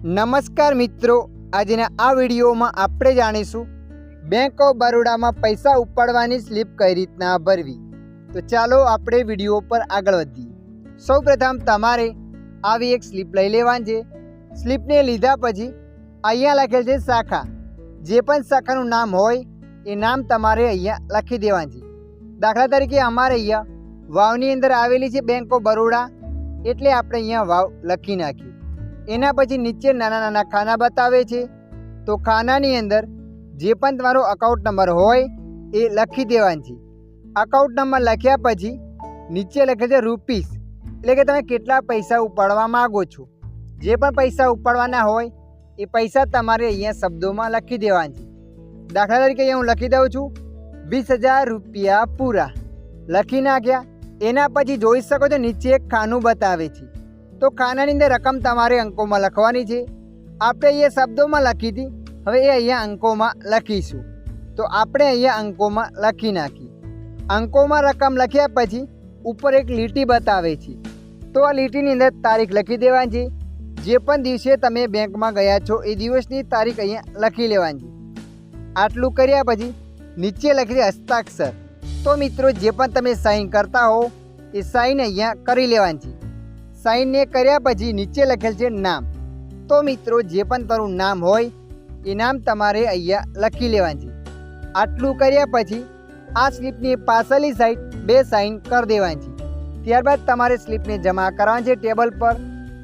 નમસ્કાર મિત્રો, આજના આ વિડીયોમાં આપણે જાણીશું બેંક ઓફ બરોડામાં પૈસા ઉપાડવાની સ્લીપ કઈ રીતના ભરવી। તો ચાલો આપણે વિડીયો પર આગળ વધીએ। સૌપ્રથમ તમારે આવી એક સ્લીપ લઈ લેવાની છે। સ્લીપને લીધા પછી અહીંયા લખેલ છે શાખા, જે પણ શાખાનું નામ હોય એ નામ તમારે અહીંયા લખી દેવાનું છે। દાખલા તરીકે અમારે અહીંયા વાવની અંદર આવેલી છે બેંક ઓફ બરોડા, એટલે આપણે અહીંયા વાવ લખી નાખ્યું। એના પછી નીચે નાના નાના ખાના બતાવે છે, તો ખાનાની અંદર જે પણ તમારો અકાઉન્ટ નંબર હોય એ લખી દેવાનો છે। અકાઉન્ટ નંબર લખ્યા પછી નીચે લખે છે રૂપીસ, એટલે કે તમે કેટલા પૈસા ઉપાડવા માગો છો। જે પણ પૈસા ઉપાડવાના હોય એ પૈસા તમારે અહીંયા શબ્દોમાં લખી દેવાના છે। દાખલા તરીકે અહીંયા હું લખી દઉં છું 20,000 રૂપિયા પૂરા, લખી નાખ્યા। એના પછી જોઈ શકો છો નીચે એક ખાનું બતાવે છે, તો ખાનાની અંદર રકમ તમારે અંકોમાં લખવાની છે। આપણે અહીંયા શબ્દોમાં લખી હતી, હવે એ અહીંયા અંકોમાં લખીશું। તો આપણે અહીંયા અંકોમાં લખી નાખી। અંકોમાં રકમ લખ્યા પછી ઉપર એક લીટી બતાવે છે, તો આ લીટીની અંદર તારીખ લખી દેવાની છે। જે પણ દિવસે તમે બેંકમાં ગયા છો એ દિવસની તારીખ અહીંયા લખી લેવાની છે। આટલું કર્યા પછી નીચે લખી દે હસ્તાક્ષર, તો મિત્રો જે પણ તમે સાઇન કરતા હો એ સાઇન અહીંયા કરી લેવાની છે। સાઇનને કર્યા પછી નીચે લખેલ છે નામ, તો મિત્રો જે પણ તમારું નામ હોય એ નામ તમારે અહીંયા લખી લેવાનું છે। આટલું કર્યા પછી આ સ્લીપની પાછળની સાઈડ 2 સાઇન કરી દેવાની છે। ત્યારબાદ તમારે સ્લીપને જમા કરવાની છે ટેબલ પર।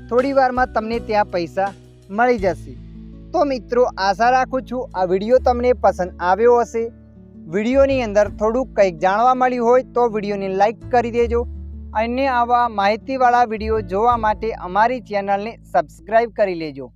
થોડી વારમાં તમને ત્યાં પૈસા મળી જશે। તો મિત્રો આશા રાખું છું આ વિડીયો તમને પસંદ આવ્યો હશે। વિડીયોની અંદર થોડુંક કંઈક જાણવા મળ્યું હોય તો વિડીયોને લાઈક કરી દેજો, અને આવા માહિતીવાળા વિડીયો જોવા માટે અમારી ચેનલને સબસ્ક્રાઈબ કરી લેજો।